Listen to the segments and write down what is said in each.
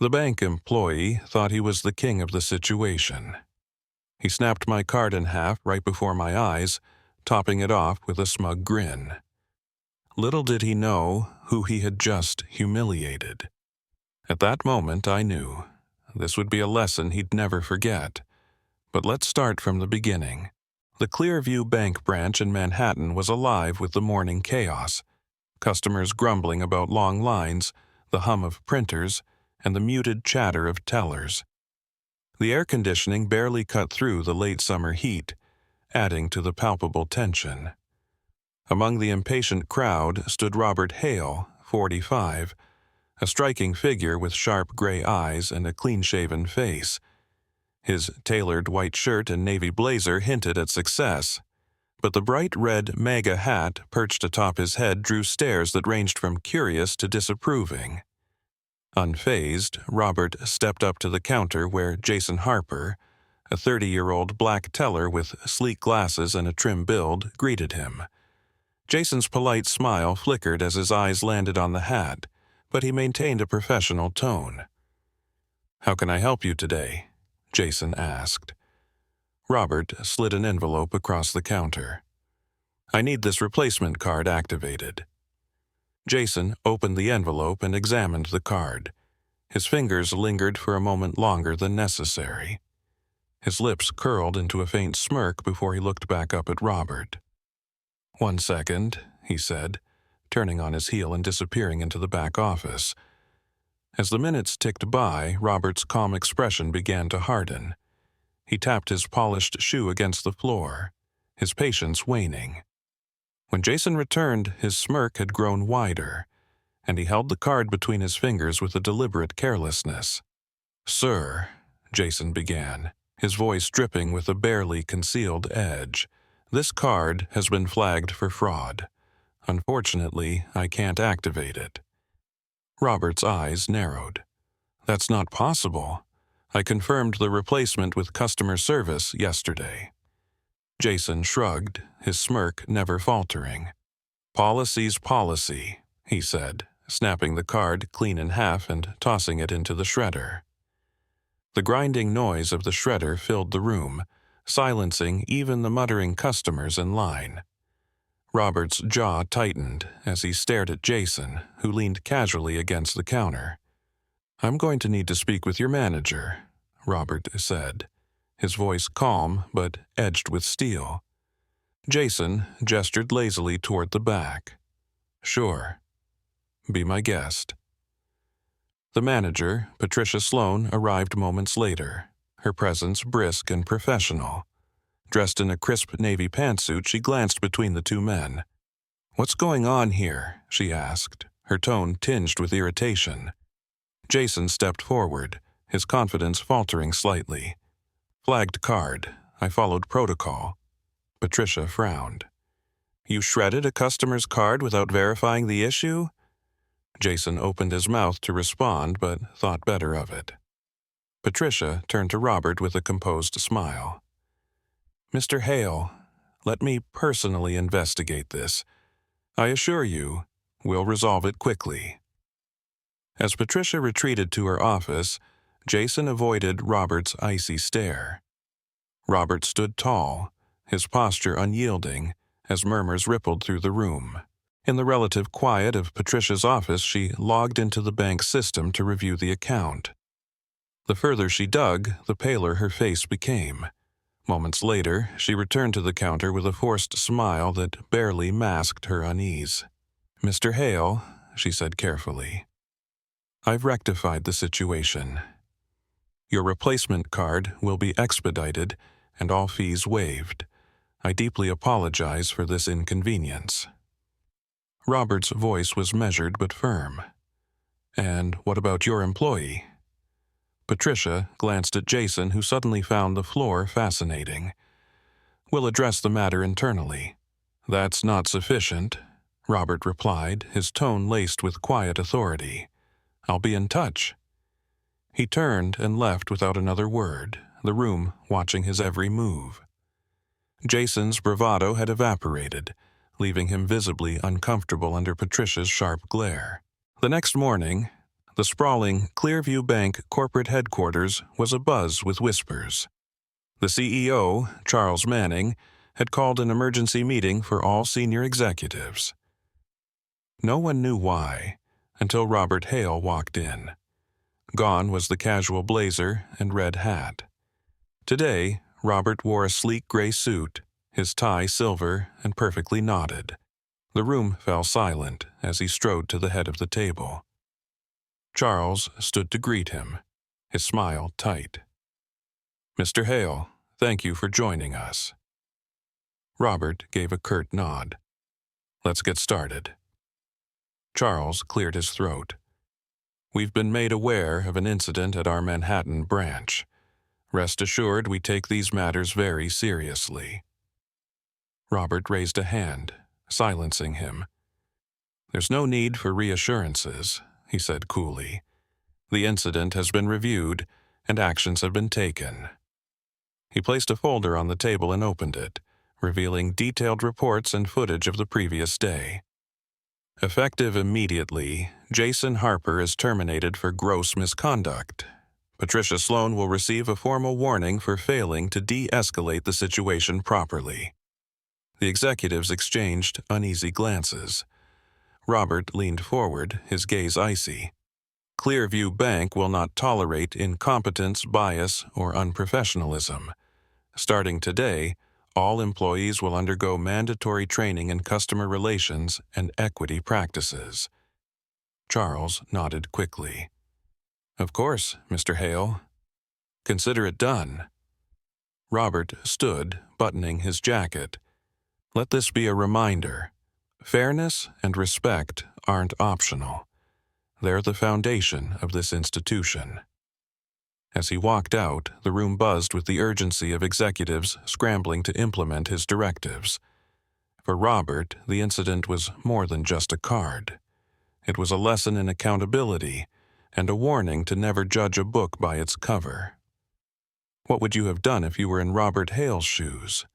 The bank employee thought he was the king of the situation. He snapped my card in half right before my eyes, topping it off with a smug grin. Little did he know who he had just humiliated. At that moment, I knew. This would be a lesson he'd never forget. But let's start from the beginning. The Clearview Bank branch in Manhattan was alive with the morning chaos. Customers grumbling about long lines, the hum of printers, and the muted chatter of tellers. The air conditioning barely cut through the late summer heat, adding to the palpable tension. Among the impatient crowd stood Robert Hale, 45, a striking figure with sharp gray eyes and a clean-shaven face. His tailored white shirt and navy blazer hinted at success, but the bright red MAGA hat perched atop his head drew stares that ranged from curious to disapproving. Unfazed, Robert stepped up to the counter where Jason Harper, a 30-year-old black teller with sleek glasses and a trim build, greeted him. Jason's polite smile flickered as his eyes landed on the hat, but he maintained a professional tone. "How can I help you today?" Jason asked. Robert slid an envelope across the counter. "I need this replacement card activated." Jason opened the envelope and examined the card. His fingers lingered for a moment longer than necessary. His lips curled into a faint smirk before he looked back up at Robert. "1 second," he said, turning on his heel and disappearing into the back office. As the minutes ticked by, Robert's calm expression began to harden. He tapped his polished shoe against the floor, his patience waning. When Jason returned, his smirk had grown wider, and he held the card between his fingers with a deliberate carelessness. "Sir," Jason began, his voice dripping with a barely concealed edge, "this card has been flagged for fraud. Unfortunately, I can't activate it." Robert's eyes narrowed. "That's not possible. I confirmed the replacement with customer service yesterday." Jason shrugged, his smirk never faltering. "Policy's policy," he said, snapping the card clean in half and tossing it into the shredder. The grinding noise of the shredder filled the room, silencing even the muttering customers in line. Robert's jaw tightened as he stared at Jason, who leaned casually against the counter. "I'm going to need to speak with your manager," Robert said, his voice calm but edged with steel. Jason gestured lazily toward the back. "Sure. Be my guest." The manager, Patricia Sloan, arrived moments later, her presence brisk and professional. Dressed in a crisp navy pantsuit, she glanced between the two men. "What's going on here?" she asked, her tone tinged with irritation. Jason stepped forward, his confidence faltering slightly. "Flagged card. I followed protocol." Patricia frowned. "You shredded a customer's card without verifying the issue?" Jason opened his mouth to respond, but thought better of it. Patricia turned to Robert with a composed smile. "Mr. Hale, let me personally investigate this. I assure you, we'll resolve it quickly." As Patricia retreated to her office, Jason avoided Robert's icy stare. Robert stood tall, his posture unyielding, as murmurs rippled through the room. In the relative quiet of Patricia's office, she logged into the bank system to review the account. The further she dug, the paler her face became. Moments later, she returned to the counter with a forced smile that barely masked her unease. "Mr. Hale," she said carefully, "I've rectified the situation. Your replacement card will be expedited and all fees waived. I deeply apologize for this inconvenience." Robert's voice was measured but firm. "And what about your employee?" Patricia glanced at Jason, who suddenly found the floor fascinating. "We'll address the matter internally." "That's not sufficient," Robert replied, his tone laced with quiet authority. "I'll be in touch." He turned and left without another word, the room watching his every move. Jason's bravado had evaporated, leaving him visibly uncomfortable under Patricia's sharp glare. The next morning, The sprawling Clearview Bank corporate headquarters was abuzz with whispers. The CEO, Charles Manning, had called an emergency meeting for all senior executives. No one knew why, until Robert Hale walked in. Gone was the casual blazer and red hat. Today, Robert wore a sleek gray suit, his tie silver and perfectly knotted. The room fell silent as he strode to the head of the table. Charles stood to greet him, his smile tight. "Mr. Hale, thank you for joining us." Robert gave a curt nod. "Let's get started." Charles cleared his throat. "We've been made aware of an incident at our Manhattan branch. Rest assured we take these matters very seriously." Robert raised a hand, silencing him. "There's no need for reassurances," he said coolly. "The incident has been reviewed, and actions have been taken." He placed a folder on the table and opened it, revealing detailed reports and footage of the previous day. Effective immediately, Jason Harper is terminated for gross misconduct. Patricia Sloan will receive a formal warning for failing to de-escalate the situation properly. The executives exchanged uneasy glances. Robert leaned forward, his gaze icy. Clearview Bank will not tolerate incompetence, bias, or unprofessionalism. Starting today, all employees will undergo mandatory training in customer relations and equity practices. Charles nodded quickly. "Of course, Mr. Hale. Consider it done." Robert stood, buttoning his jacket. "Let this be a reminder. Fairness and respect aren't optional. They're the foundation of this institution." As he walked out, the room buzzed with the urgency of executives scrambling to implement his directives. For Robert, the incident was more than just a card. It was a lesson in accountability and a warning to never judge a book by its cover. What would you have done if you were in Robert Hale's shoes?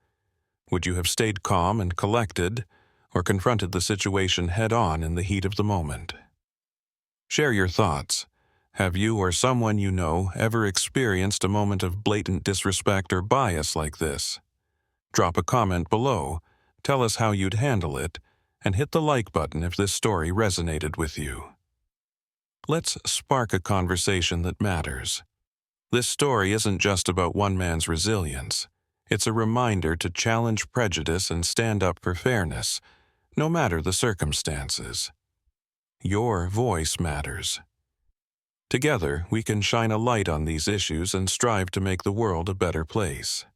Would you have stayed calm and collected, or confronted the situation head-on in the heat of the moment? Share your thoughts. Have you or someone you know ever experienced a moment of blatant disrespect or bias like this? Drop a comment below, tell us how you'd handle it, and hit the like button if this story resonated with you. Let's spark a conversation that matters. This story isn't just about one man's resilience. It's a reminder to challenge prejudice and stand up for fairness, no matter the circumstances. Your voice matters. Together, we can shine a light on these issues and strive to make the world a better place.